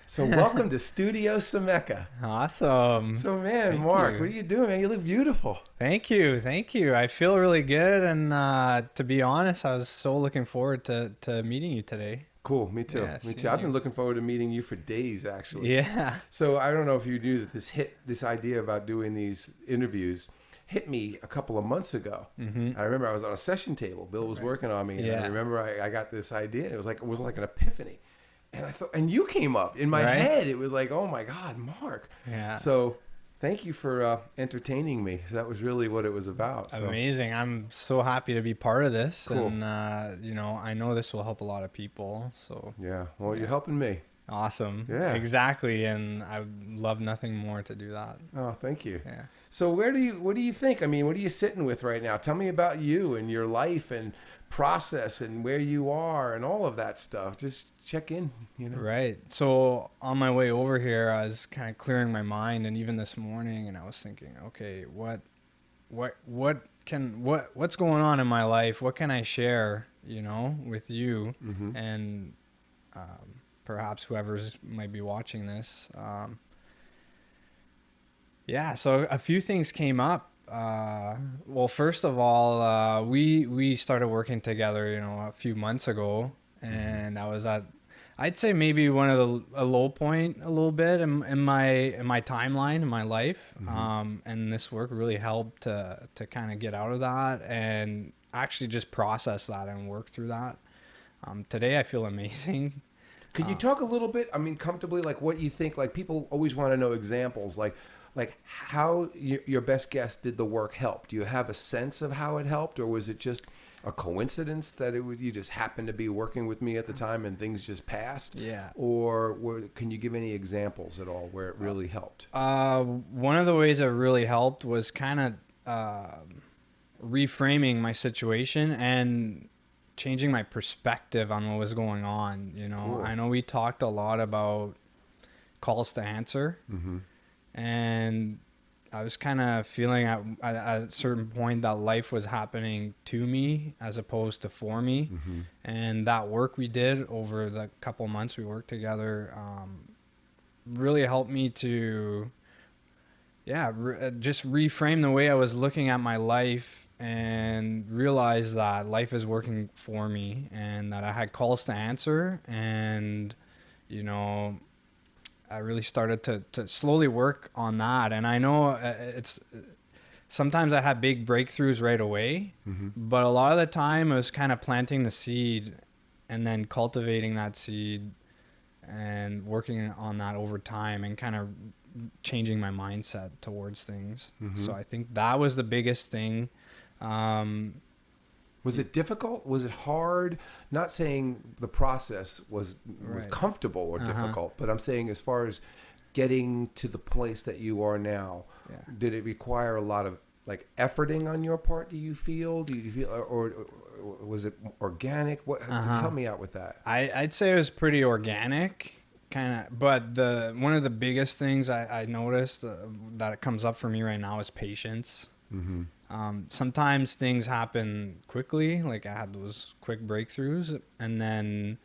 So welcome to Studio Seneca. Awesome. So man, Thank Mark, you. what are you doing, man? You look beautiful. Thank you. Thank you. I feel really good. And to be honest, I was so looking forward to meeting you today. Cool, me too. Yeah, Me too. seeing I've been you. looking forward to meeting you for days, actually. Yeah. So I don't know if you knew that this idea about doing these interviews hit me a couple of months ago. I remember I was on a session table. Bill was working on me, and I Yeah. remember I got this idea. It was like an epiphany, and I thought, and you came up in my Right? head. It was like, oh my God, Mark. Yeah. So thank you for entertaining me. That was really what it was about. So. Amazing. I'm so happy to be part of this. Cool. And, I know this will help a lot of people. So Yeah. Well, you're helping me. awesome. Yeah. Exactly. And I would love nothing more to do that. Oh, thank you. Yeah. So what do you think? I mean, what are you sitting with right now? Tell me about you and your life and process and where you are and all of that stuff. Just check in, Right. So on my way over here, I was kind of clearing my mind, and even this morning, and I was thinking, okay, what's going on in my life? What can I share, with you, and perhaps whoever's might be watching this. Yeah. So a few things came up. Well, first of all, we started working together, a few months ago, and I was I'd say maybe a low point a little bit in my timeline in my life. And this work really helped to kind of get out of that and actually just process that and work through that. Today I feel amazing. Could you talk a little bit, I mean, comfortably, like what you think, like people always want to know examples, like how your best guess did the work help? Do you have a sense of how it helped, or was it just a coincidence that you just happened to be working with me at the time and things just passed? Yeah. Or can you give any examples at all where it really helped? One of the ways that really helped was kind of reframing my situation and changing my perspective on what was going on. Cool. I know we talked a lot about calls to answer. And I was kind of feeling at a certain point that life was happening to me as opposed to for me. And that work we did over the couple months we worked together really helped me to, just reframe the way I was looking at my life and realize that life is working for me and that I had calls to answer. And, I really started to slowly work on that. And I know sometimes I had big breakthroughs right away, but a lot of the time it was kind of planting the seed and then cultivating that seed and working on that over time and kind of changing my mindset towards things. So I think that was the biggest thing. Was it difficult? Was it hard? Not saying the process was comfortable or difficult, but I'm saying as far as getting to the place that you are now, did it require a lot of like efforting on your part? Do you feel, or was it organic? Just help me out with that. I'd say it was pretty organic, kind of. But one of the biggest things I noticed that it comes up for me right now is patience. Sometimes things happen quickly, like I had those quick breakthroughs, and then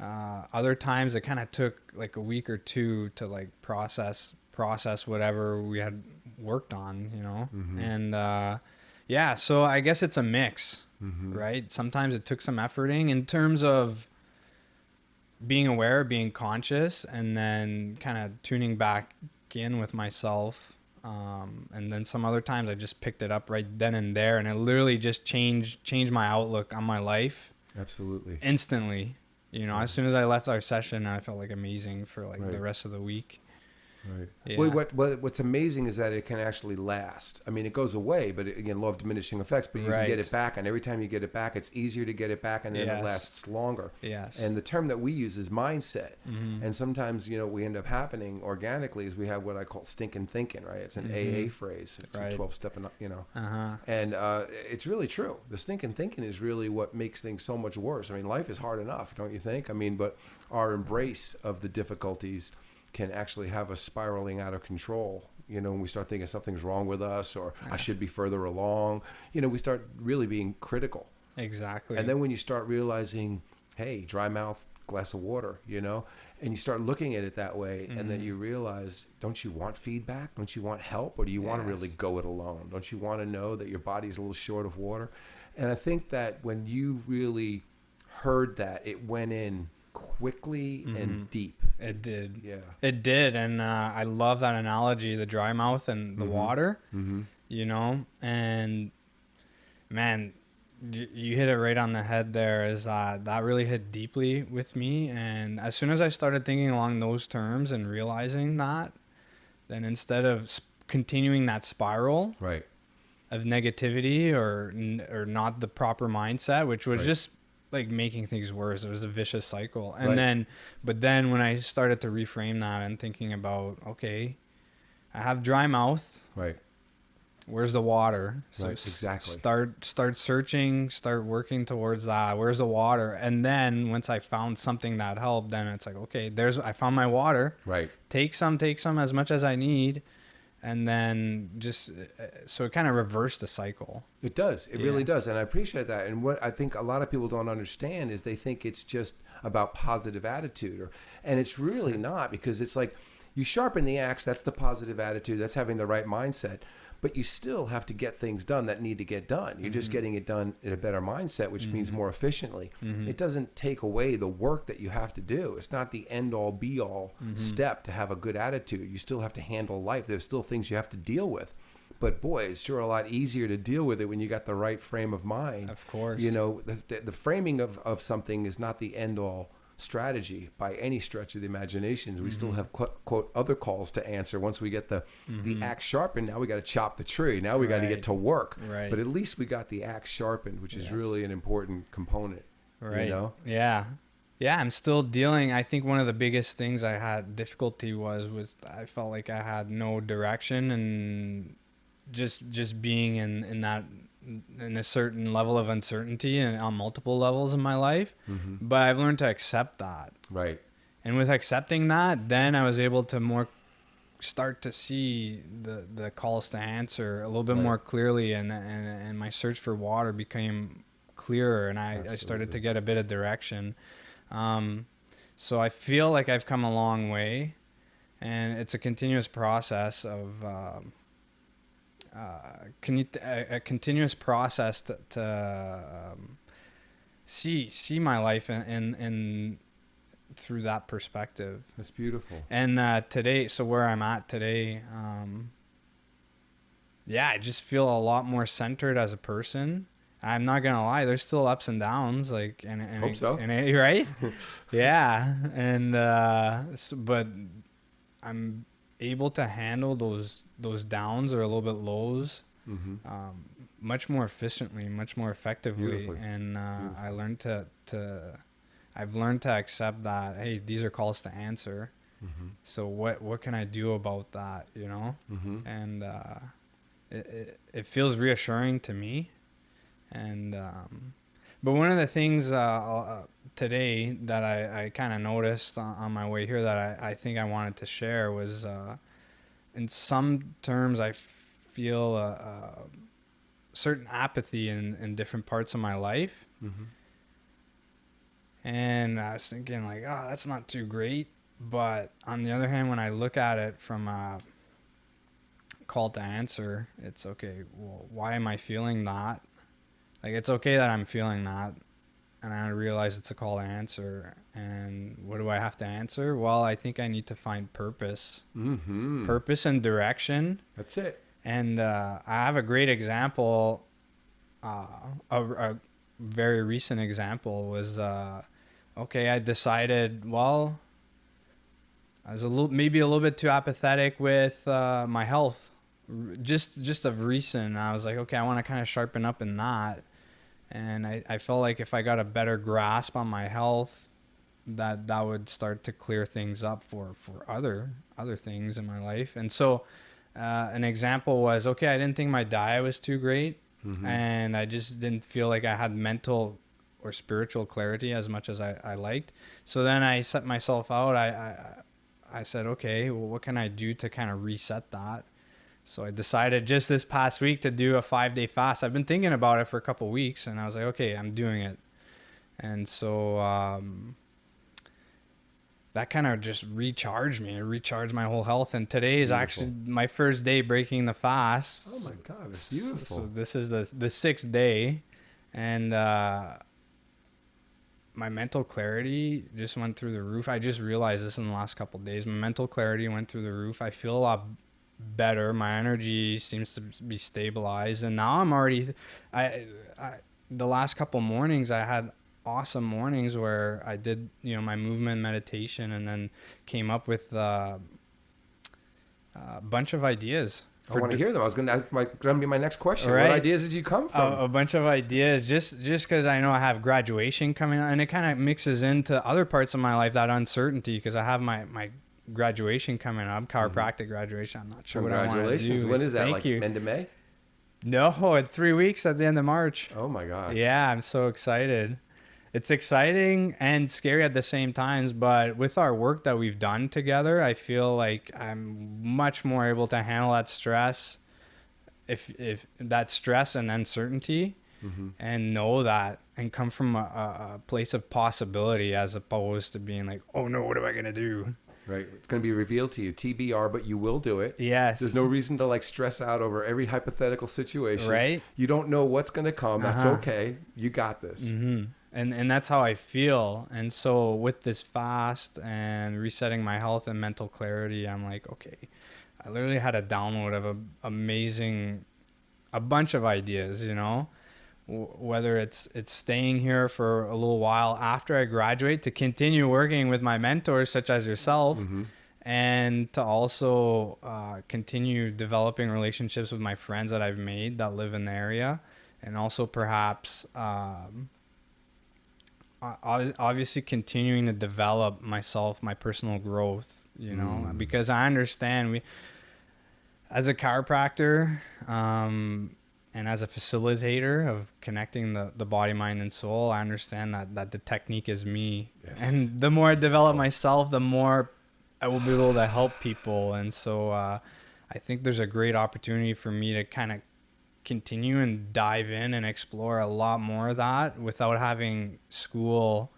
other times it kind of took like a week or two to like process whatever we had worked on, and so I guess it's a mix, right? Sometimes it took some efforting in terms of being aware, being conscious, and then kind of tuning back in with myself. And then some other times I just picked it up right then and there, and it literally just changed my outlook on my life. Absolutely. Instantly. As soon as I left our session, I felt like amazing for like the rest of the week. Right. Yeah. What's amazing is that it can actually last. I mean, it goes away, but again, law of diminishing effects, but you can get it back. And every time you get it back, it's easier to get it back, and then it lasts longer. Yes. And the term that we use is mindset. And sometimes, we end up happening organically is we have what I call stinking thinking, right? It's an AA phrase. It's a 12-step, And it's really true. The stinking thinking is really what makes things so much worse. I mean, life is hard enough, don't you think? I mean, but our embrace of the difficulties can actually have us spiraling out of control. When we start thinking something's wrong with us, or I should be further along, we start really being critical. Exactly. And then when you start realizing, hey, dry mouth, glass of water, And you start looking at it that way, and then you realize, don't you want feedback? Don't you want help? Or do you want to really go it alone? Don't you want to know that your body's a little short of water? And I think that when you really heard that, it went in quickly and deep. It did. Yeah. It did. And I love that analogy, the dry mouth and the water, you know, and man, you hit it right on the head there. Is that really hit deeply with me. And as soon as I started thinking along those terms and realizing that, then instead of continuing that spiral of negativity or not the proper mindset, which was just like making things worse, it was a vicious cycle. And but then when I started to reframe that and thinking about, okay, I have dry mouth, where's the water? So start searching, start working towards that. Where's the water? And then once I found something that helped, then it's like, okay, I found my water. Take some as much as I need. And then so it kind of reversed the cycle. It does. It really does. And I appreciate that. And what I think a lot of people don't understand is they think it's just about positive attitude, and it's really not, because it's like you sharpen the axe. That's the positive attitude. That's having the right mindset. But you still have to get things done that need to get done. You're just getting it done in a better mindset, which means more efficiently. It doesn't take away the work that you have to do. It's not the end-all, be-all step to have a good attitude. You still have to handle life. There's still things you have to deal with. But boy, it's sure a lot easier to deal with it when you got the right frame of mind. Of course. You know, the framing of something is not the end-all strategy by any stretch of the imagination. We still have quote other calls to answer. Once we get the axe sharpened, now we got to chop the tree. Now we got to get to work. But at least we got the axe sharpened, which is really an important component. You know? Yeah, I'm still dealing. I think one of the biggest things I had difficulty was I felt like I had no direction, and just being in a certain level of uncertainty and on multiple levels in my life. But I've learned to accept that. And with accepting that, then I was able to more start to see the calls to answer a little bit more clearly, and my search for water became clearer, and I started to get a bit of direction. So I feel like I've come a long way, and it's a continuous process of a continuous process to see my life and through that perspective. That's beautiful. And today, so where I'm at today, I just feel a lot more centered as a person. I'm not gonna lie, there's still ups and downs, like, and hope so. Right? Yeah, and but I'm able to handle those downs or a little bit lows much more efficiently, much more effectively. And I learned I've learned to accept that, hey, these are calls to answer. So what can I do about that, you know? And it feels reassuring to me. And but one of the things today that I kind of noticed on my way here that I think I wanted to share was, in some terms, I feel a certain apathy in different parts of my life. And I was thinking, like, oh, that's not too great. But on the other hand, when I look at it from a call to answer, it's okay, well, why am I feeling that? Like, it's okay that I'm feeling that, and I realize it's a call to answer. And what do I have to answer? Well, I think I need to find purpose. Purpose and direction. That's it. And I have a great example. A very recent example was, I decided, well, I was maybe a little bit too apathetic with my health. Just of recent, I was like, okay, I want to kind of sharpen up in that. And I felt like if I got a better grasp on my health, that would start to clear things up for other things in my life. And so an example was, okay, I didn't think my diet was too great, and I just didn't feel like I had mental or spiritual clarity as much as I liked. So then I set myself out. I said, okay, well, what can I do to kind of reset that? So I decided just this past week to do a 5-day fast. I've been thinking about it for a couple of weeks, and I was like, okay, I'm doing it. And so that kind of just recharged me. It recharged my whole health. And today is actually my first day breaking the fast. Oh my God, it's beautiful. So this is the sixth day, and my mental clarity just went through the roof. I just realized this in the last couple of days. My mental clarity went through the roof. I feel a lot better. My energy seems to be stabilized, and now I'm already. The last couple mornings I had awesome mornings where I did, my movement meditation, and then came up with a bunch of ideas. I want to hear them. That's going to be my next question. Right? What ideas did you come from? A bunch of ideas, just because I know I have graduation coming up, and it kind of mixes into other parts of my life, that uncertainty, because I have my graduation coming up, chiropractic graduation. I'm not sure what I want to do. Congratulations. When is that? Thank you. End of May? No, in 3 weeks at the end of March. Oh my gosh. Yeah, I'm so excited. It's exciting and scary at the same times, but with our work that we've done together, I feel like I'm much more able to handle that stress, if that stress and uncertainty, and know that, and come from a place of possibility, as opposed to being like, oh no, what am I going to do? Right. It's going to be revealed to you, TBR, but you will do it. Yes. There's no reason to stress out over every hypothetical situation. Right. You don't know what's going to come. That's okay. You got this. Mm-hmm. And that's how I feel. And so with this fast and resetting my health and mental clarity, I'm like, okay, I literally had a download of a bunch of ideas, whether it's staying here for a little while after I graduate to continue working with my mentors, such as yourself, and to also continue developing relationships with my friends that I've made that live in the area, and also perhaps obviously continuing to develop myself, my personal growth, because I understand as a chiropractor, and as a facilitator of connecting the body, mind, and soul, I understand that the technique is me. Yes. And the more I develop myself, the more I will be able to help people. And so I think there's a great opportunity for me to kind of continue and dive in and explore a lot more of that without having school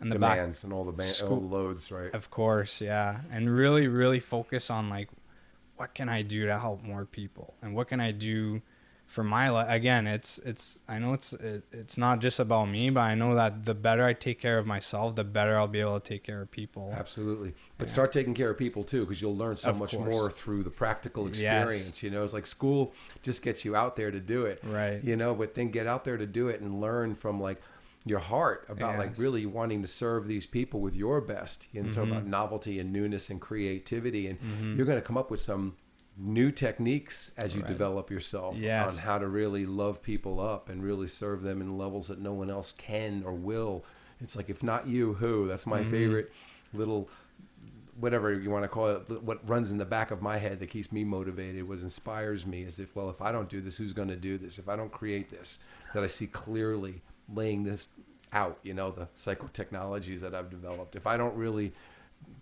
and the demands and all the loads, right? Of course, yeah. And really, really focus on what can I do to help more people, and what can I do for my life. Again, I know it's not just about me, but I know that the better I take care of myself, the better I'll be able to take care of people. Absolutely. But start taking care of people too, because you'll learn so much more through the practical experience. Yes. It's like school just gets you out there to do it. Right. But then get out there to do it and learn from your heart about really wanting to serve these people with your best. Talk about novelty and newness and creativity, and you're going to come up with some new techniques as you develop yourself on how to really love people up and really serve them in levels that no one else can or will. It's like, if not you, who? That's my favorite little, whatever you want to call it, what runs in the back of my head that keeps me motivated, what inspires me is if I don't do this, who's going to do this? If I don't create this, that I see clearly laying this out, the psychotechnologies that I've developed. If I don't really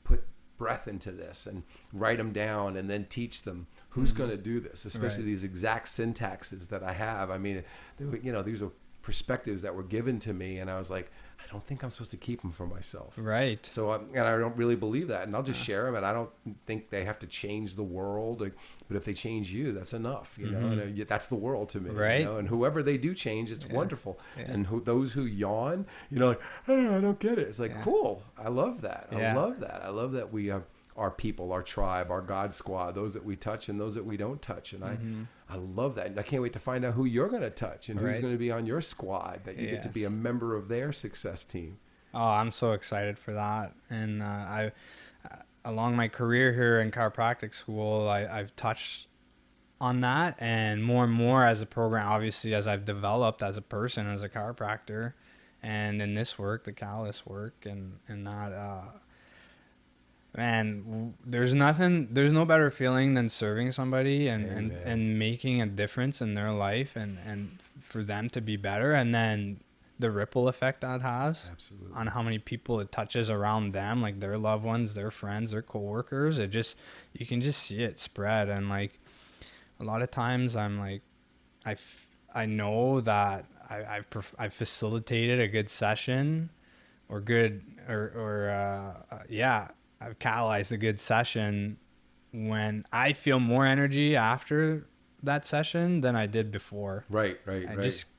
put breath into this and write them down and then teach them, who's going to do this, especially these exact syntaxes that I have. I mean, these are perspectives that were given to me, and I was like, I don't think I'm supposed to keep them for myself. Right. So, and I don't really believe that, and I'll just share them, and I don't think they have to change the world, but if they change you, that's enough, and that's the world to me. Right. And whoever they do change, it's wonderful. Yeah. And those who yawn, I don't get it. It's like, cool. I love that. I love that. I love that we have our people, our tribe, our God squad, those that we touch and those that we don't touch. And I love that. And I can't wait to find out who you're going to touch and who's going to be on your squad, that you get to be a member of their success team. Oh, I'm so excited for that. And along my career here in chiropractic school, I've touched on that, and more as a program, obviously, as I've developed as a person, as a chiropractor, and in this work, the callus work, and that, man, there's no better feeling than serving somebody and making a difference in their life and for them to be better, and then the ripple effect that has on how many people it touches around them, like their loved ones, their friends, their coworkers. You can just see it spread. And a lot of times I'm like, I know that I've facilitated a good session or good I've catalyzed a good session when I feel more energy after that session than I did before. Right.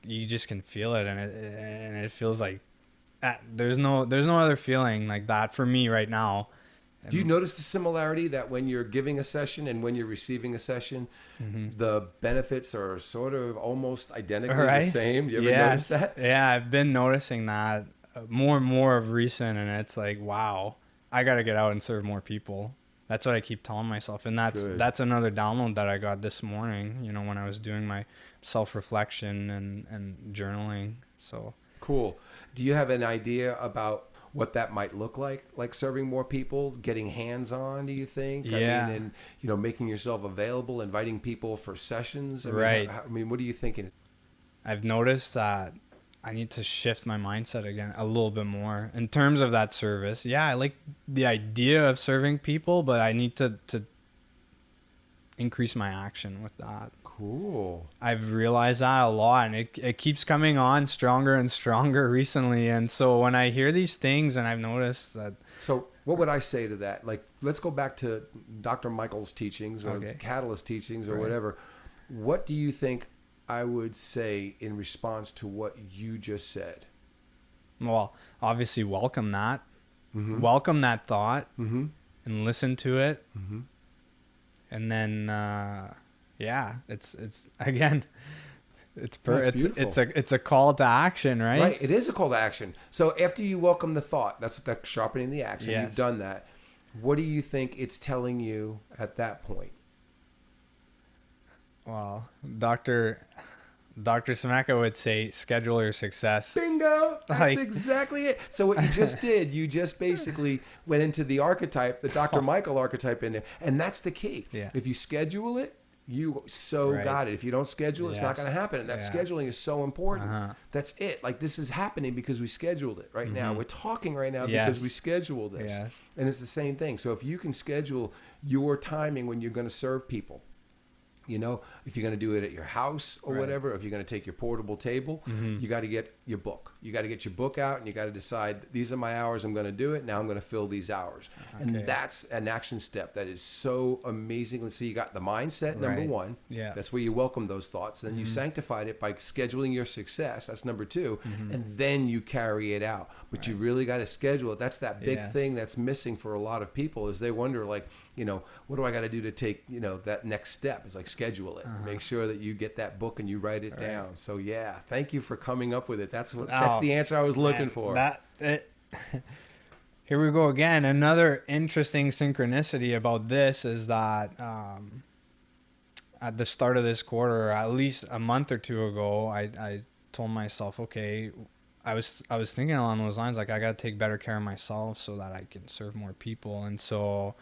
You just can feel it, and it feels like there's no other feeling like that for me right now. Do you notice the similarity that when you're giving a session and when you're receiving a session, the benefits are sort of almost identically the same? Do you ever notice that? Yeah, I've been noticing that more and more of recent, and it's like, wow, I got to get out and serve more people. That's what I keep telling myself. And that's another download that I got this morning, you know, when I was doing my self-reflection and journaling. So cool. Do you have an idea about what that might look like serving more people, getting hands-on, do you think? Yeah. I mean, and, you know, making yourself available, inviting people for sessions. Right. I mean, what are you thinking? I've noticed that I need to shift my mindset again a little bit more in terms of that service. Yeah, I like the idea of serving people, but I need to increase my action with that. Cool. I've realized that a lot, and it keeps coming on stronger and stronger recently. And so when I hear these things, and I've noticed that. So what would I say to that? Like, let's go back to Dr. Michael's teachings or Catalyst teachings or whatever. What do you think I would say in response to what you just said? Well, obviously welcome that. Mm-hmm. Welcome that thought, mm-hmm. and listen to it. Mm-hmm. And then, it's again, it's a call to action, right? Right. It is a call to action. So after you welcome the thought, that's what that sharpening the axe. Yes. You've done that. What do you think it's telling you at that point? Well, Dr. Seneca would say, schedule your success. Bingo! That's exactly it. So what you just did, you just basically went into the archetype, the Dr. Michael archetype in there. And that's the key. Yeah. If you schedule it, you got it. If you don't schedule, it's not going to happen. And that scheduling is so important. That's it. Like, this is happening because we scheduled it right now. We're talking right now because we scheduled this. Yes. And it's the same thing. So if you can schedule your timing when you're going to serve people, you know, if you're going to do it at your house or whatever, if you're going to take your portable table, you got to get your book. You got to get your book out, and you got to decide, these are my hours, I'm going to do it. Now I'm going to fill these hours. Okay. And that's an action step that is so amazing. So you got the mindset, number one. Yeah. That's where you welcome those thoughts. Then you sanctified it by scheduling your success. That's number two. And then you carry it out. But you really got to schedule it. That's that big thing that's missing for a lot of people, is they wonder, like, you know, what do I got to do to take, you know, that next step? It's like, schedule it. Make sure that you get that book and you write it down. So yeah, thank you for coming up with it. That's the answer I was looking for. Here we go again. Another interesting synchronicity about this is that at the start of this quarter, at least a month or two ago, I told myself, okay, I was thinking along those lines, like, I got to take better care of myself so that I can serve more people. And so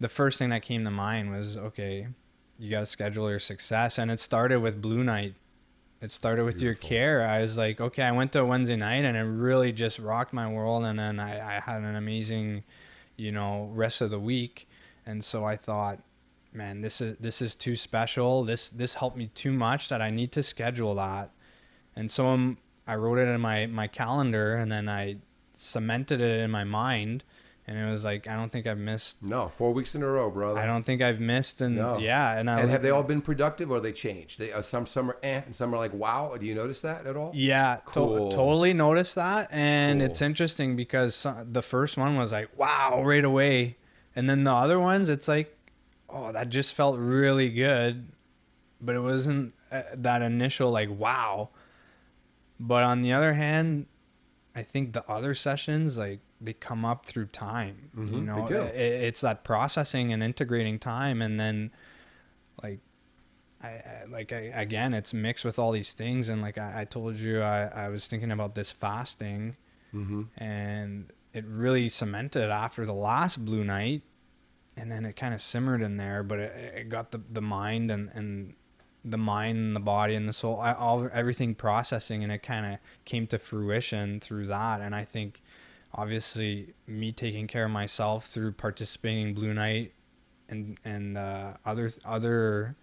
the first thing that came to mind was, okay, you got to schedule your success. And it started with Blue Night. It started with your care. I was like, okay, I went to a Wednesday night, and it really just rocked my world. And then I had an amazing, you know, rest of the week. And so I thought, man, this is too special. This helped me too much that I need to schedule that. And so I wrote it in my calendar, and then I cemented it in my mind. And it was like, I don't think I've missed. No, 4 weeks in a row, brother. I don't think I've missed. And yeah. And have they all been productive, or they changed? Some are and some are like, wow. Do you notice that at all? Yeah, cool. Totally noticed that. And it's interesting because the first one was like, wow, right away. And then the other ones, it's like, oh, that just felt really good. But it wasn't that initial like, wow. But on the other hand, I think the other sessions, like, they come up through time. You know, they do. It's that processing and integrating time, and then like again, it's mixed with all these things. And like I told you, I was thinking about this fasting, and it really cemented after the last Blue Night, and then it kind of simmered in there, but it got the mind and the mind and the body and the soul, everything processing, and it kind of came to fruition through that. And I think, obviously, me taking care of myself through participating in Blue Night and other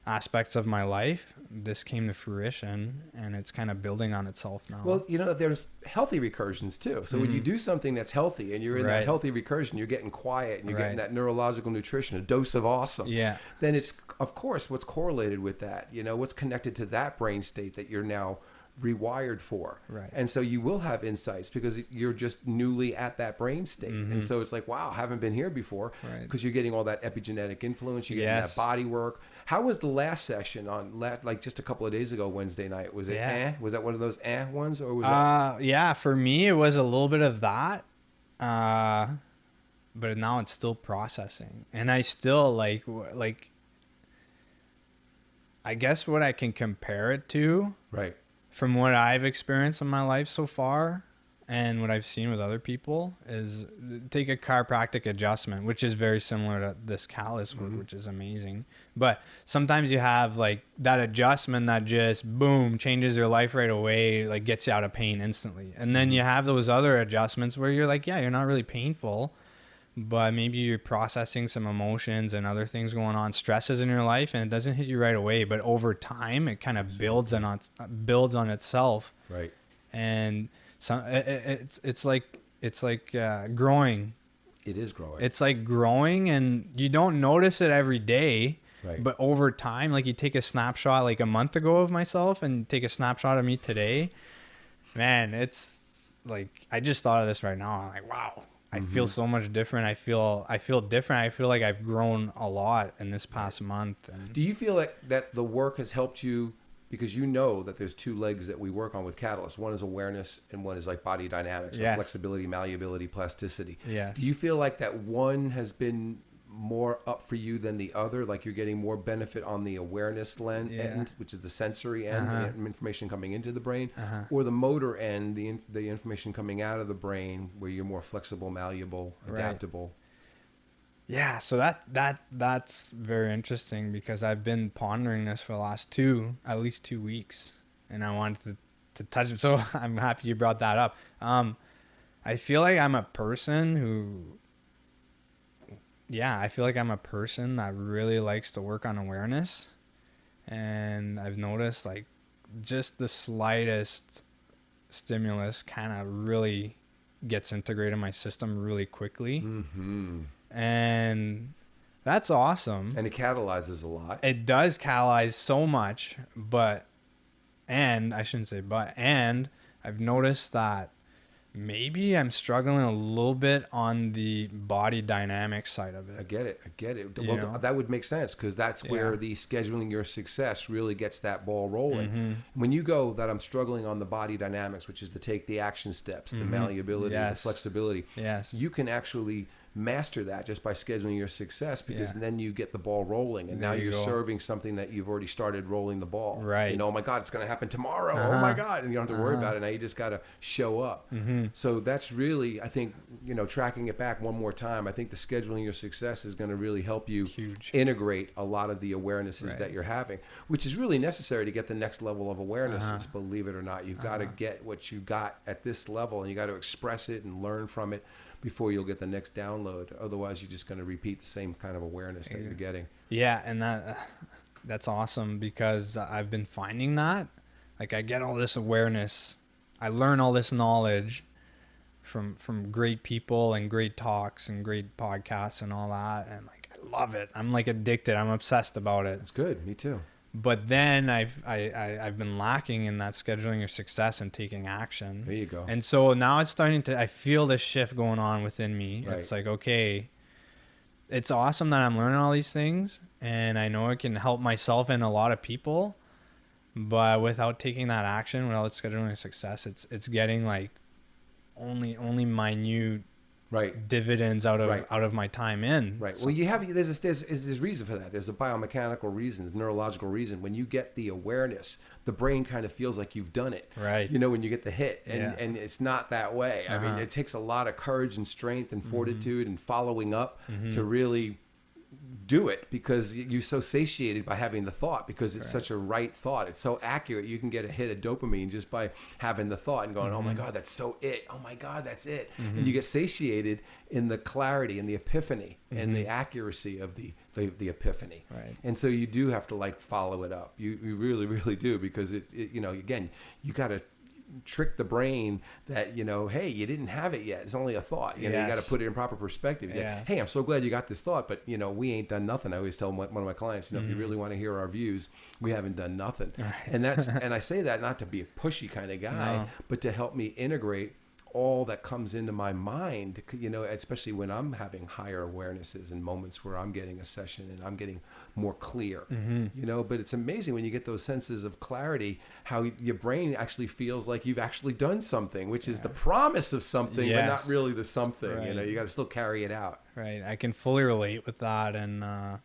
aspects of my life, this came to fruition, and it's kind of building on itself now. Well, there's healthy recursions too. So when you do something that's healthy and you're in that healthy recursion, you're getting quiet and you're getting that neurological nutrition, a dose of awesome. Yeah. Then it's, of course, what's correlated with that, what's connected to that brain state that you're now rewired for. Right. And so you will have insights because you're just newly at that brain state. And so it's like, wow, haven't been here before, because you're getting all that epigenetic influence, you're getting that body work. How was the last session on like just a couple of days ago, Wednesday night? Was it was that one of those ones, or was that? For me it was a little bit of that, but now it's still processing, and I still like I guess what I can compare it to, right, from what I've experienced in my life so far and what I've seen with other people, is take a chiropractic adjustment, which is very similar to this callus work, which is amazing. But sometimes you have like that adjustment that just boom changes your life right away, like gets you out of pain instantly. And then you have those other adjustments where you're like, yeah, you're not really painful, but maybe you're processing some emotions and other things going on, stresses in your life, and it doesn't hit you right away, but over time it kind of builds on itself. Right. And it's like growing. It is growing. It's like growing, and you don't notice it every day. Right. But over time, like you take a snapshot like a month ago of myself and take a snapshot of me today, man, it's like, I just thought of this right now. I'm like, wow, I feel so much different. I feel different. I feel like I've grown a lot in this past month. And do you feel like that the work has helped you? Because that there's two legs that we work on with Catalyst. One is awareness and one is like body dynamics, or flexibility, malleability, plasticity. Yes. Do you feel like that one has been more up for you than the other? Like you're getting more benefit on the awareness end, which is the sensory end, the information coming into the brain, or the motor end, the information coming out of the brain, where you're more flexible, malleable, adaptable? Yeah, so that's very interesting, because I've been pondering this for the last at least 2 weeks, and I wanted to touch it. So I'm happy you brought that up. I feel like I'm a person that really likes to work on awareness, and I've noticed like just the slightest stimulus kind of really gets integrated in my system really quickly. And that's awesome. And it catalyzes a lot. It does catalyze so much, and I've noticed that maybe I'm struggling a little bit on the body dynamic side of it. I get it. Well, that would make sense, because that's where the scheduling your success really gets that ball rolling. When you go that I'm struggling on the body dynamics, which is to take the action steps, the malleability, the flexibility, you can actually master that just by scheduling your success, because then you get the ball rolling, and now you're serving something that you've already started rolling the ball. Right. Oh my God, it's going to happen tomorrow. Oh my God. And you don't have to worry about it. Now you just got to show up. So that's really, I think, tracking it back one more time, I think the scheduling your success is going to really help you integrate a lot of the awarenesses that you're having, which is really necessary to get the next level of awarenesses. Believe it or not, you've got to get what you got at this level, and you got to express it and learn from it before you'll get the next download. Otherwise, you're just going to repeat the same kind of awareness that you're getting. Yeah, and that's awesome, because I've been finding that, like, I get all this awareness, I learn all this knowledge from great people and great talks and great podcasts and all that, and like I love it. I'm like addicted. I'm obsessed about it. It's good. Me too. But then I've been lacking in that scheduling your success and taking action. There you go. And so now it's starting to, I feel this shift going on within me. Right. It's like, okay, it's awesome that I'm learning all these things, and I know it can help myself and a lot of people, but without taking that action, without scheduling your success, it's getting like only minute dividends out of my time in. Right. Well, there's reason for that. There's a biomechanical reason, there's a neurological reason. When you get the awareness, the brain kind of feels like you've done it. Right. When you get the hit, and it's not that way. I mean, it takes a lot of courage and strength and fortitude and following up to really do it because you're so satiated by having the thought, because it's such a right thought. It's so accurate. You can get a hit of dopamine just by having the thought and going, oh my God, that's so it. Oh my God, that's it. And you get satiated in the clarity and the epiphany and the accuracy of the epiphany. Right. And so you do have to like follow it up. You really, really do, because it you know, again, you got to trick the brain that, you know, hey, you didn't have it yet. It's only a thought. You know, you got to put it in proper perspective. Hey, I'm so glad you got this thought, but you know, we ain't done nothing. I always tell one of my clients, you know, if you really want to hear our views, we haven't done nothing. And that's, and I say that not to be a pushy kind of guy, but to help me integrate all that comes into my mind, you know, especially when I'm having higher awarenesses and moments where I'm getting a session and I'm getting more clear, you know. But it's amazing when you get those senses of clarity, how your brain actually feels like you've actually done something, which is the promise of something, but not really the something. You know, you got to still carry it out. Right. I can fully relate with that. And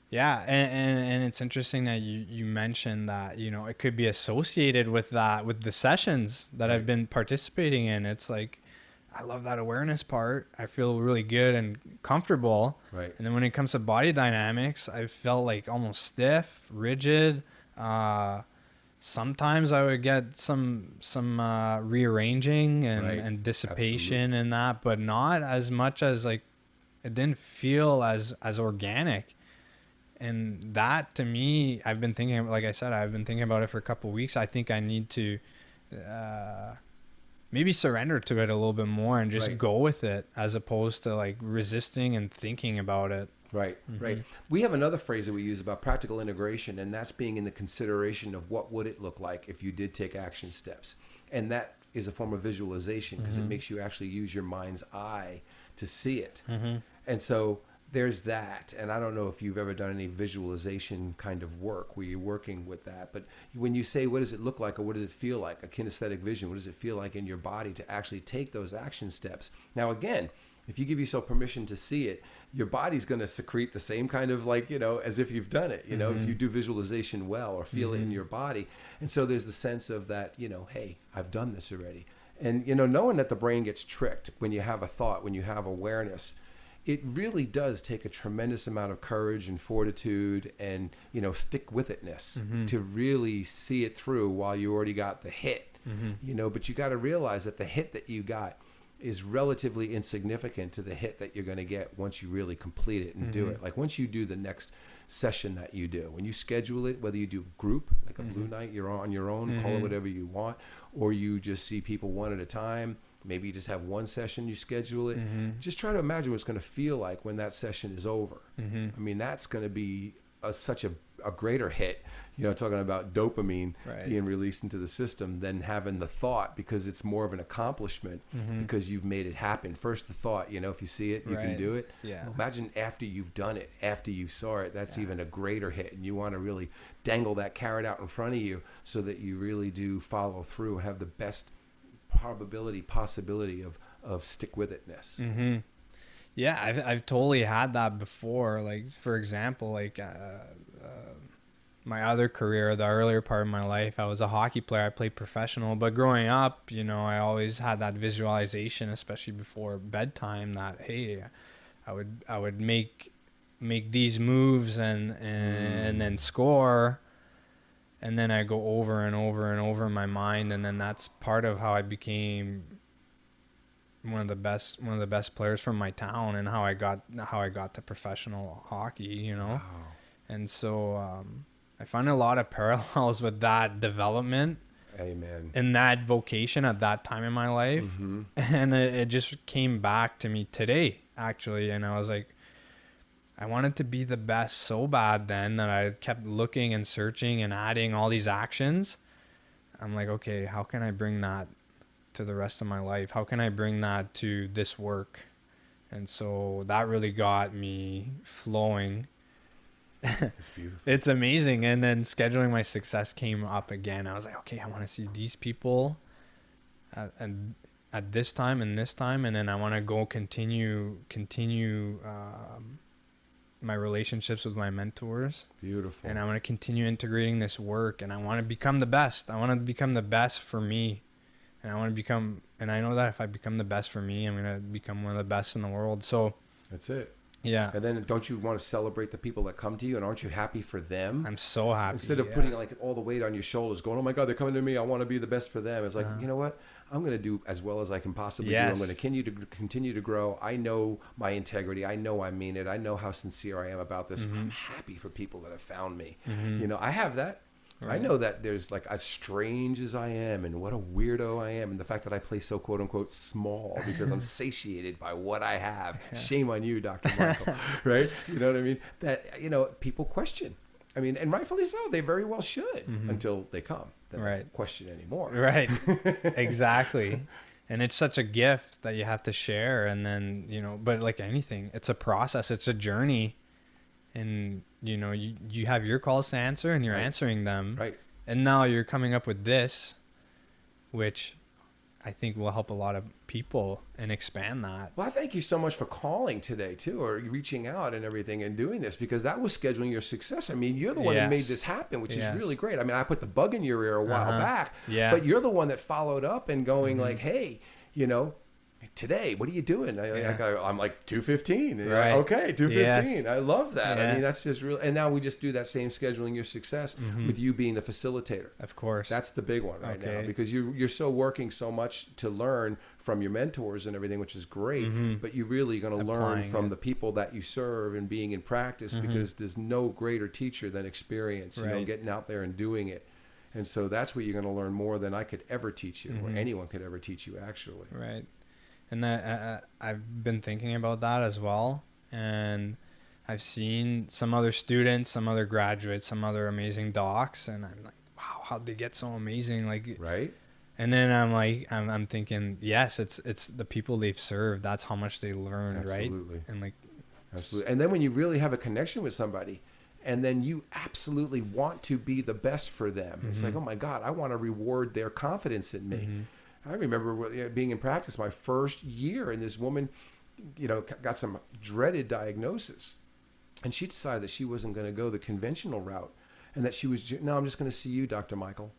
yeah, and it's interesting that you mentioned that, you know, it could be associated with that, with the sessions that I've been participating in. It's like, I love that awareness part. I feel really good and comfortable. Right. And then when it comes to body dynamics, I felt like almost stiff, rigid. Sometimes I would get some rearranging and dissipation in that, but not as much as like, it didn't feel as organic. And that, to me, I've been thinking, like I said, I've been thinking about it for a couple of weeks. I think I need to maybe surrender to it a little bit more and just go with it, as opposed to like resisting and thinking about it. Right, right. We have another phrase that we use about practical integration, and that's being in the consideration of what would it look like if you did take action steps. And that is a form of visualization, because it makes you actually use your mind's eye to see it. And so there's that. And I don't know if you've ever done any visualization kind of work where you're working with that, but when you say, what does it look like, or what does it feel like, a kinesthetic vision, what does it feel like in your body to actually take those action steps? Now, again, if you give yourself permission to see it, your body's going to secrete the same kind of, like, you know, as if you've done it, you know, if you do visualization well or feel it in your body. And so there's the sense of that, you know, hey, I've done this already. And, you know, knowing that the brain gets tricked when you have a thought, when you have awareness, it really does take a tremendous amount of courage and fortitude and, you know, stick with itness to really see it through while you already got the hit, you know. But you got to realize that the hit that you got is relatively insignificant to the hit that you're going to get once you really complete it and do it. Like once you do the next session that you do, when you schedule it, whether you do group, like a blue night, you're on your own, call it whatever you want, or you just see people one at a time. Maybe you just have one session, you schedule it. Just try to imagine what it's going to feel like when that session is over. I mean, that's going to be such a greater hit, you know, talking about dopamine being released into the system than having the thought, because it's more of an accomplishment because you've made it happen. First, the thought, you know, if you see it, you can do it. Well, imagine after you've done it, after you saw it, that's even a greater hit. And you want to really dangle that carrot out in front of you so that you really do follow through and have the best possibility of stick with itness. Yeah, I've totally had that before. Like, for example, like my other career, the earlier part of my life, I was a hockey player. I played professional, but growing up, you know, I always had that visualization, especially before bedtime, that hey, I would make these moves and then score. And then I go over and over and over in my mind, and then that's part of how I became one of the best players from my town, and how I got to professional hockey, you know. Wow. And so I find a lot of parallels with that development. Amen. In that vocation at that time in my life, and it just came back to me today, actually, and I was like, I wanted to be the best so bad then that I kept looking and searching and adding all these actions. I'm like, okay, how can I bring that to the rest of my life? How can I bring that to this work? And so that really got me flowing. It's beautiful. It's amazing. And then scheduling my success came up again. I was like, okay, I want to see these people at this time and this time. And then I want to go continue my relationships with my mentors. Beautiful. And I want to continue integrating this work, and I want to become the best. I want to become the best for me. And I know that if I become the best for me, I'm going to become one of the best in the world. So that's it. Yeah. And then don't you want to celebrate the people that come to you, and aren't you happy for them? I'm so happy. Instead of putting like all the weight on your shoulders going, oh my God, they're coming to me, I want to be the best for them. It's like, you know what? I'm going to do as well as I can possibly do. I'm going to continue to grow. I know my integrity. I know I mean it. I know how sincere I am about this. I'm happy for people that have found me. You know, I have that. Right. I know that there's like, as strange as I am and what a weirdo I am, and the fact that I play so quote unquote small because I'm satiated by what I have. Yeah. Shame on you, Dr. Michael, right? You know what I mean? That, you know, people question. I mean, and rightfully so. They very well should until they come. Then they don't question anymore. Right. Exactly. And it's such a gift that you have to share. And then, you know, but like anything, it's a process. It's a journey. And, you know, you have your calls to answer and you're answering them. Right. And now you're coming up with this, which I think will help a lot of people and expand that. Well, I thank you so much for calling today, too, or reaching out and everything and doing this, because that was scheduling your success. I mean, you're the one who made this happen, which is really great. I mean, I put the bug in your ear a while back, but you're the one that followed up and going like, hey, you know, today, what are you doing? I'm like 2:15. Right. Okay, 2:15. Yes. I love that. I mean, that's just real. And now we just do that same scheduling your success with you being the facilitator. Of course. That's the big one right now, because you're so working so much to learn from your mentors and everything, which is great. But you're really going to learn from the people that you serve and being in practice, because there's no greater teacher than experience, you know, getting out there and doing it. And so that's where you're going to learn more than I could ever teach you, or anyone could ever teach you, actually. Right. And I've been thinking about that as well. And I've seen some other students, some other graduates, some other amazing docs. And I'm like, wow, how'd they get so amazing? Like, right. And then I'm like, I'm thinking, yes, it's the people they've served. That's how much they learned, Absolutely. Right? And like, absolutely. And then when you really have a connection with somebody, and then you absolutely want to be the best for them, it's like, oh my God, I want to reward their confidence in me. I remember being in practice my first year, and this woman, you know, got some dreaded diagnosis, and she decided that she wasn't going to go the conventional route, and that she was, no, I'm just going to see you, Dr. Michael.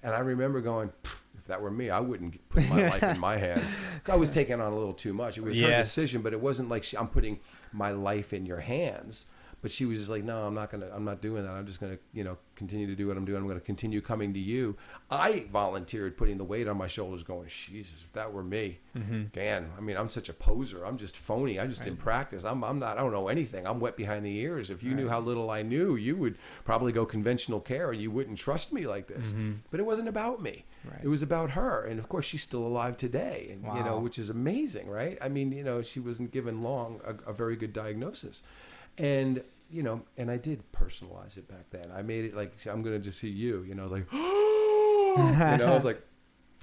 And I remember going, if that were me, I wouldn't put my life in my hands. I was taking on a little too much. It was her decision, but it wasn't like I'm putting my life in your hands. But she was just like, no, I'm not doing that. I'm just going to, you know, continue to do what I'm doing. I'm going to continue coming to you. I volunteered putting the weight on my shoulders going, Jesus, if that were me, Dan, I mean, I'm such a poser. I'm just phony. I'm just in practice. I'm not, I don't know anything. I'm wet behind the ears. If you knew how little I knew, you would probably go conventional care and you wouldn't trust me like this. But it wasn't about me. It was about her. And of course, she's still alive today, and you know, which is amazing, right? I mean, you know, she wasn't given long a very good diagnosis. And, you know, and I did personalize it back then. I made it like, I'm going to just see you. You know, I was like, oh, you know, I was like,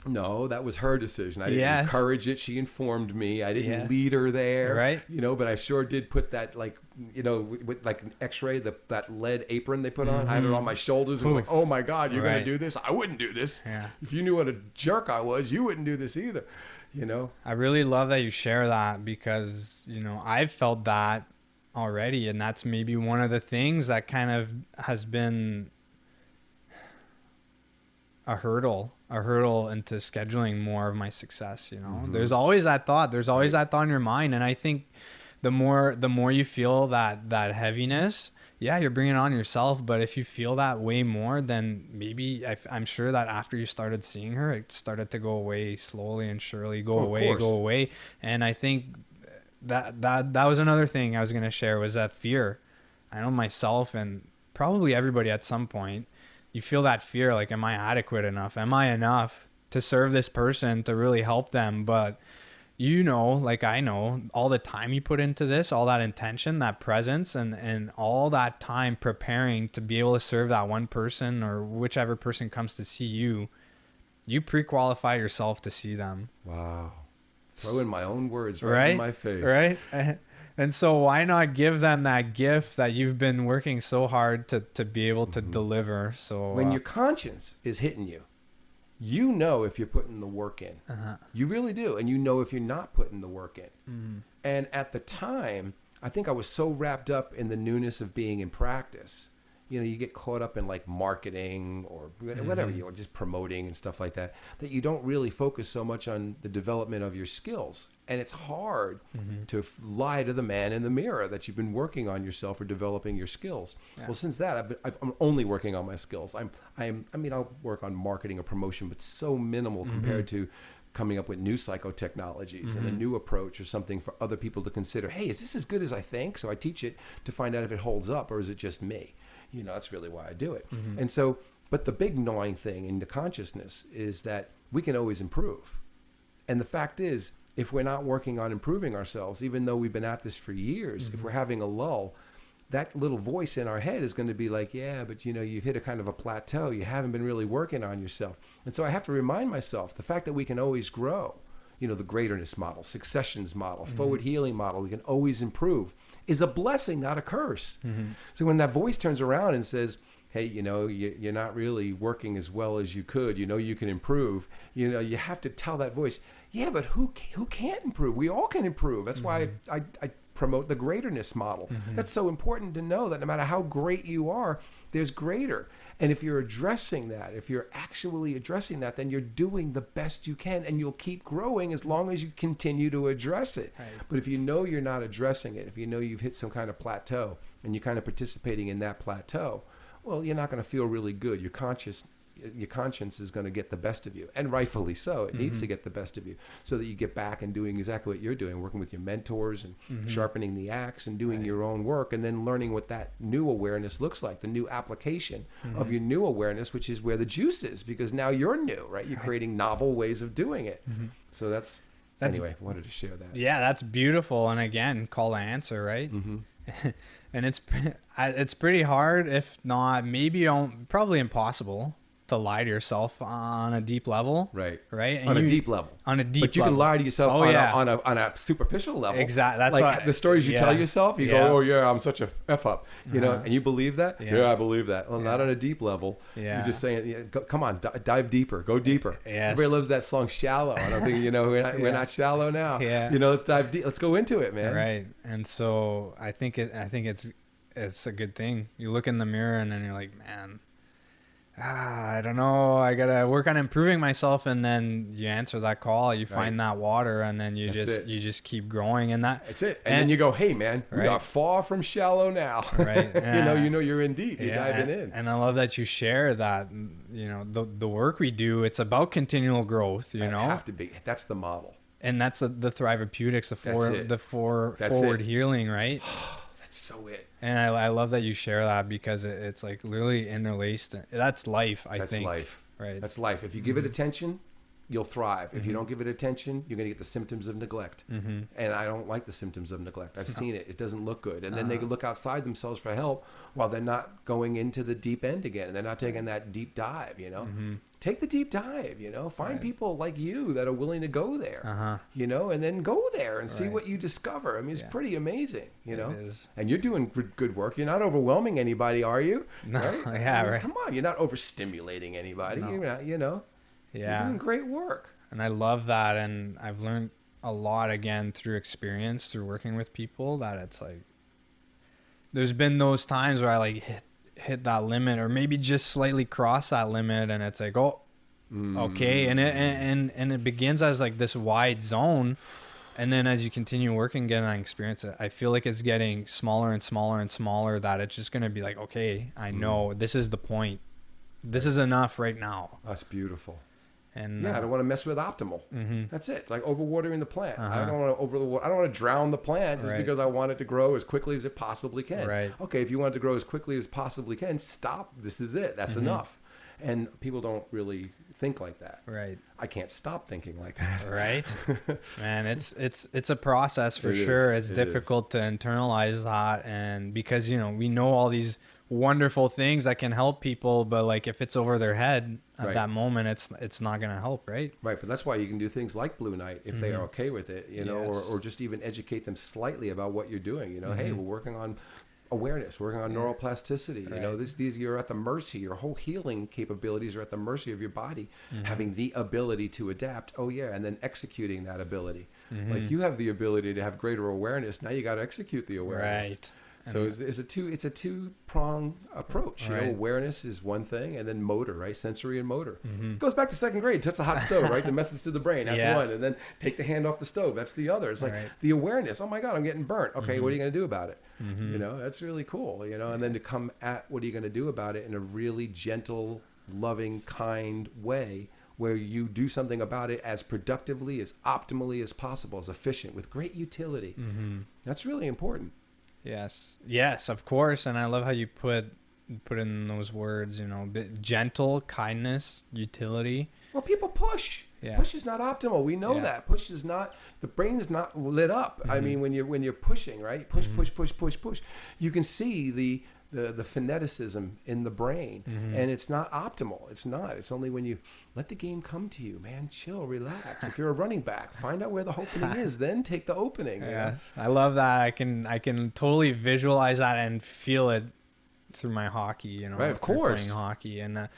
no, that was her decision. I didn't encourage it. She informed me. I didn't lead her there. Right. You know, but I sure did put that, like, you know, with like an x-ray, that lead apron they put on, I had it on my shoulders. It was like, oh my God, you're going to do this? I wouldn't do this. Yeah. If you knew what a jerk I was, you wouldn't do this either. You know? I really love that you share that, because, you know, I've felt that already, and that's maybe one of the things that kind of has been a hurdle into scheduling more of my success. You know, there's always that thought. There's always that thought in your mind, and I think the more you feel that heaviness, you're bringing it on yourself. But if you feel that way more, then maybe I'm sure that after you started seeing her, it started to go away slowly and surely. Go away. And I think that was another thing I was going to share, was that fear. I know myself, and probably everybody at some point, you feel that fear, like, am I adequate enough? Am I enough to serve this person, to really help them? But you know, like I know, all the time you put into this, all that intention, that presence, and all that time preparing to be able to serve that one person, or whichever person comes to see you, you pre-qualify yourself to see them. Wow. Throw in my own words right in my face. Right. And so why not give them that gift that you've been working so hard to be able to deliver? So when your conscience is hitting you, you know if you're putting the work in. You really do. And you know if you're not putting the work in. And at the time, I think I was so wrapped up in the newness of being in practice, you get caught up in like marketing or whatever, you're just promoting and stuff like that, that you don't really focus so much on the development of your skills. And it's hard to lie to the man in the mirror that you've been working on yourself or developing your skills. Yeah. Well, since that, I'm only working on my skills. I'll work on marketing or promotion, but so minimal compared to coming up with new psychotechnologies and a new approach or something for other people to consider. Hey, is this as good as I think? So I teach it to find out if it holds up, or is it just me? That's really why I do it. And so, but the big gnawing thing in the consciousness is that we can always improve. And the fact is, if we're not working on improving ourselves, even though we've been at this for years, if we're having a lull, that little voice in our head is going to be like, yeah, but you've hit a kind of a plateau. You haven't been really working on yourself. And so I have to remind myself the fact that we can always grow, the greaterness model, successions model, forward healing model, we can always improve, is a blessing, not a curse. So when that voice turns around and says, hey, you're not really working as well as you could, you can improve, you have to tell that voice, yeah, but who can't improve? We all can improve. That's why I promote the greaterness model. That's so important to know that no matter how great you are, there's greater. And if you're addressing that, if you're actually addressing that, then you're doing the best you can, and you'll keep growing as long as you continue to address it. Right. But if you're not addressing it, if you've hit some kind of plateau and you're kind of participating in that plateau, well, you're not going to feel really good. Your conscience is going to get the best of you, and rightfully so. It needs to get the best of you so that you get back and doing exactly what you're doing, working with your mentors and sharpening the axe and doing your own work, and then learning what that new awareness looks like, the new application of your new awareness, which is where the juice is, because now you're new, right? You're creating novel ways of doing it. So that's anyway, I wanted to share that. Yeah, that's beautiful. And again, call to answer, right? And it's pretty hard, if not maybe probably impossible, to lie to yourself on a deep level. Right. And on a deep level. But you can lie to yourself on a superficial level. Exactly. That's like the stories you tell yourself, you go, oh yeah, I'm such a F up, and you believe that? Yeah, I believe that. Well, not on a deep level. Yeah. You're just saying, come on, dive deeper, go deeper. Yes. Everybody loves that song Shallow. I don't think, we're not shallow now. Yeah. Let's dive deep. Let's go into it, man. Right. And so I think it's a good thing. You look in the mirror and then you're like, man, I don't know, I gotta work on improving myself, and then you answer that call, you find that water, and then you just keep growing, and that's it. And then you go, hey man, we are far from shallow now. Right. You're in deep. You're diving in. And I love that you share that. The work we do, it's about continual growth. Have to be. That's the model. And that's the Thriveapeutics, the forward healing, right? That's so it. And I love that you share that, because it's like literally interlaced. That's life, I think. That's life. Right. That's life. If you give it attention, you'll thrive. If you don't give it attention, you're going to get the symptoms of neglect. And I don't like the symptoms of neglect. I've seen it. It doesn't look good. And then they look outside themselves for help while they're not going into the deep end again. And they're not taking that deep dive, Take the deep dive, Find people like you that are willing to go there, and then go there and see what you discover. I mean, it's pretty amazing, It is. And you're doing good work. You're not overwhelming anybody, are you? No. Right? Right. Come on. You're not overstimulating anybody. No. You're not, You're doing great work. And I love that. And I've learned a lot, again, through experience, through working with people, that it's like, there's been those times where I like hit that limit, or maybe just slightly cross that limit, and it's like, okay. And it begins as like this wide zone. And then as you continue working again and experience it, I feel like it's getting smaller and smaller and smaller, that it's just going to be like, okay, I know this is the point. This is enough right now. That's beautiful. And I don't want to mess with optimal. That's it. Like overwatering the plant. I don't want to I don't want to drown the plant just because I want it to grow as quickly as it possibly can. Right. Okay, if you want it to grow as quickly as possibly can, stop. This is it. That's enough. And people don't really think like that. Right. I can't stop thinking like that. Right. Man, it's a process for sure. It's difficult to internalize that, and because we know all these wonderful things that can help people, but like if it's over their head at that moment, it's not going to help, right? Right. But that's why you can do things like Blue Night if they are okay with it, or just even educate them slightly about what you're doing. Hey, we're working on awareness, working on neuroplasticity. These you're at the mercy. Your whole healing capabilities are at the mercy of your body, having the ability to adapt. And then executing that ability. Like you have the ability to have greater awareness. Now you got to execute the awareness. Right. So it's a two-prong approach. You know, awareness is one thing, and then motor, right? Sensory and motor. It goes back to second grade. Touch the hot stove, right? The message to the brain. That's one. And then take the hand off the stove. That's the other. It's like the awareness. Oh my God, I'm getting burnt. Okay, what are you going to do about it? You know, that's really cool. You know, and then to come at what are you going to do about it in a really gentle, loving, kind way, where you do something about it as productively, as optimally as possible, as efficient, with great utility. That's really important. Yes, of course. And I love how you put in those words, you know, gentle, kindness, utility. Well, people push. Push is not optimal. We know that. Push is not, the brain is not lit up. I mean, when you're pushing, right? Push. You can see the phoneticism in the brain, and it's not optimal. It's not. It's only when you let the game come to you, man. Chill, relax. If you're a running back, find out where the opening is, then take the opening. Yes, I love that. I can totally visualize that and feel it through my hockey. You know, right? Of course, playing hockey, and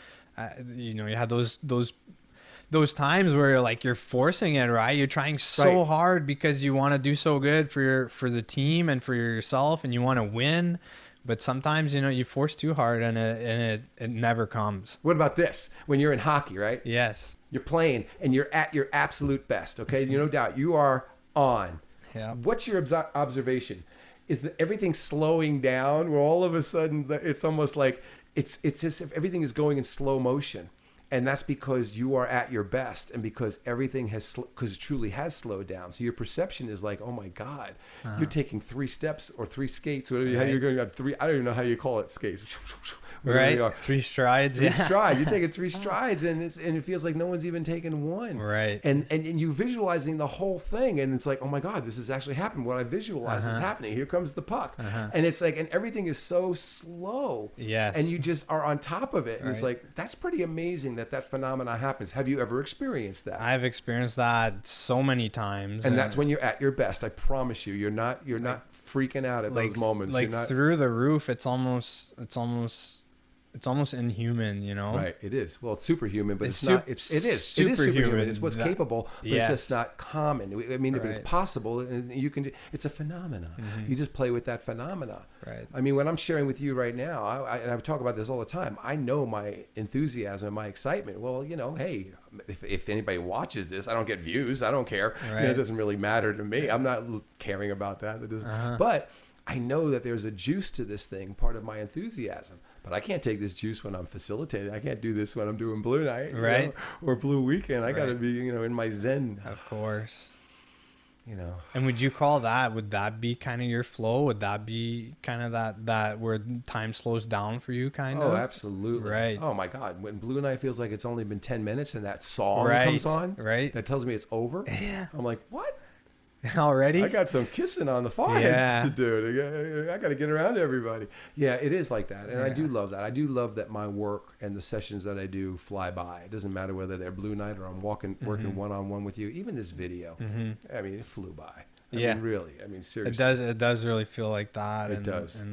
you know, you have those times where you're forcing it, right? You're trying so hard because you want to do so good for the team and for yourself, and you want to win. But sometimes, you know, you force too hard and it never comes. What about this? When you're in hockey, right? Yes. You're playing and you're at your absolute best, okay? No doubt. You are on. Yeah. What's your observation? Is that everything slowing down where all of a sudden it's almost like it's as if everything is going in slow motion? And that's because you are at your best, and because everything because it truly has slowed down. So your perception is like, oh my God, you're taking 3 steps or 3 skates, whatever. How you're going on 3. I don't even know how you call it, skates. Right, 3 strides. 3 strides. You're taking 3 strides, and it feels like no one's even taken one. Right. And you visualizing the whole thing, and it's like, oh my God, this has actually happened. What I visualized is happening. Here comes the puck, and it's like, and everything is so slow. Yes. And you just are on top of it, and it's like, that's pretty amazing that phenomena happens. Have you ever experienced that? I've experienced that so many times, and that's when you're at your best. I promise you, you're not freaking out at those moments. Like you're not, through the roof. It's almost inhuman, you know? Right. It is. Well, it's superhuman, but it is superhuman. It's what's capable, but it's just not common. I mean, if it's possible, and you can, it's a phenomenon. You just play with that phenomena. Right. I mean, when I'm sharing with you right now, and I talk about this all the time, I know my enthusiasm and my excitement. Well, you know, hey, if anybody watches this, I don't get views. I don't care. Right. You know, it doesn't really matter to me. I'm not caring about that. But I know that there's a juice to this thing, part of my enthusiasm. But I can't take this juice when I'm facilitating. I can't do this when I'm doing Blue Night, right? You know, or Blue Weekend. I got to be, you know, in my zen. Of course. You know. And would you call that? Would that be kind of your flow? Would that be kind of that where time slows down for you, kind of? Oh, absolutely. Right. Oh my God, when Blue Night feels like it's only been 10 minutes and that song comes on, right? That tells me it's over. Yeah. I'm like, what? Already? I got some kissing on the foreheads to do. I got to get around to everybody. Yeah, it is like that. And I do love that. I do love that my work and the sessions that I do fly by. It doesn't matter whether they're Blue Night or I'm working one-on-one with you. Even this video, I mean, it flew by. I mean, really. I mean, seriously. It does really feel like that. It does.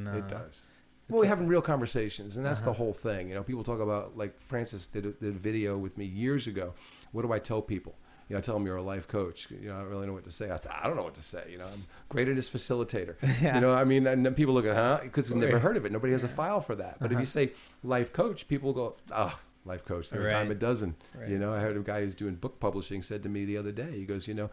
Well, we're having real conversations, and that's the whole thing. You know, people talk about, like Francis did a video with me years ago. What do I tell people? You know, I tell them you're a life coach. You know, I don't really know what to say. I said, I don't know what to say. You know, I'm great at this facilitator. You know, I mean, and then people look at, because we've never heard of it. Nobody has a file for that. But if you say life coach, people go, life coach. They're a dime a dozen. Right. You know, I heard a guy who's doing book publishing said to me the other day, he goes, you know,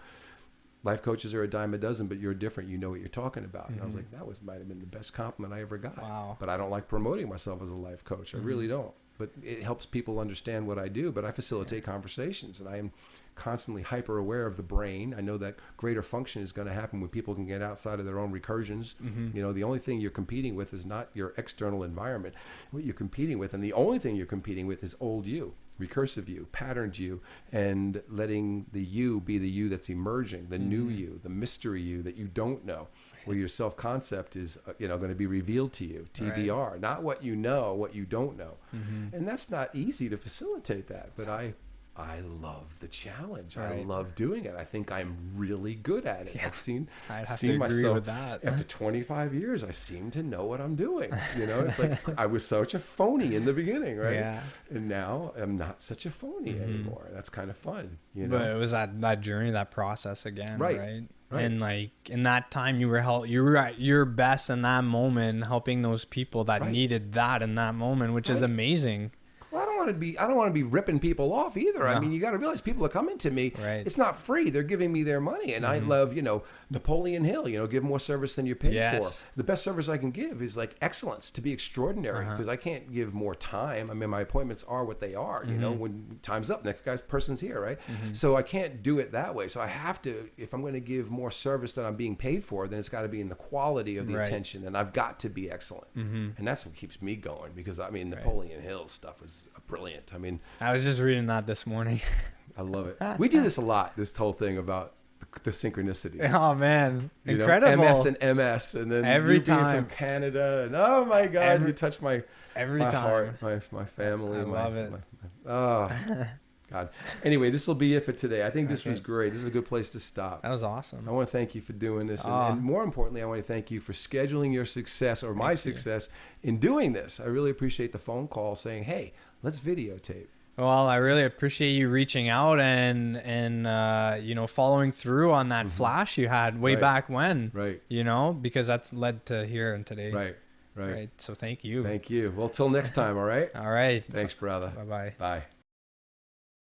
life coaches are a dime a dozen, but you're different. You know what you're talking about. And I was like, might have been the best compliment I ever got. Wow. But I don't like promoting myself as a life coach. I really don't. But it helps people understand what I do. But I facilitate conversations, and I am constantly hyper aware of the brain. I know that greater function is going to happen when people can get outside of their own recursions. You know, the only thing you're competing with is not your external environment. What you're competing with, and the only thing you're competing with, is old you, recursive you, patterned you, and letting the you be the you that's emerging, the new you, the mystery you that you don't know, where your self-concept is, you know, going to be revealed to you, TBR, not what you know, what you don't know. And that's not easy to facilitate that, but I I love the challenge. Right. I love doing it. I think I'm really good at it. Yeah. I've seen agree myself with that. after 25 years. I seem to know what I'm doing. You know, it's like I was such a phony in the beginning, right? Yeah. And now I'm not such a phony anymore. That's kind of fun, you know. But it was that journey, that process again, right? Right. And like in that time, you were at your best in that moment, helping those people that needed that in that moment, which is amazing. Well, I don't want to be ripping people off either. No. I mean, you got to realize people are coming to me. Right. It's not free. They're giving me their money. And I love, you know, Napoleon Hill, you know, give more service than you're paid for. The best service I can give is like excellence, to be extraordinary, because I can't give more time. I mean, my appointments are what they are, you know, when time's up, next person's here, right? So I can't do it that way. So I have to, if I'm going to give more service than I'm being paid for, then it's got to be in the quality of the attention, and I've got to be excellent. And that's what keeps me going, because I mean, Napoleon Hill stuff is brilliant. I mean, I was just reading that this morning. I love it. We do this a lot, this whole thing about the synchronicities. Oh man, you incredible! Know, MS and MS, and then every you being time from Canada, and oh my God, you touch my heart, my family. I love it. Oh God. Anyway, this will be it for today. I think this was great. This is a good place to stop. That was awesome. I want to thank you for doing this, and more importantly, I want to thank you for scheduling your success or my success in doing this. I really appreciate the phone call saying, "Hey, let's videotape." Well, I really appreciate you reaching out and you know, following through on that flash you had way back when. Right. You know, because that's led to here and today. Right. So thank you. Thank you. Well, till next time, all right? All right. Thanks, brother. Bye-bye. Bye.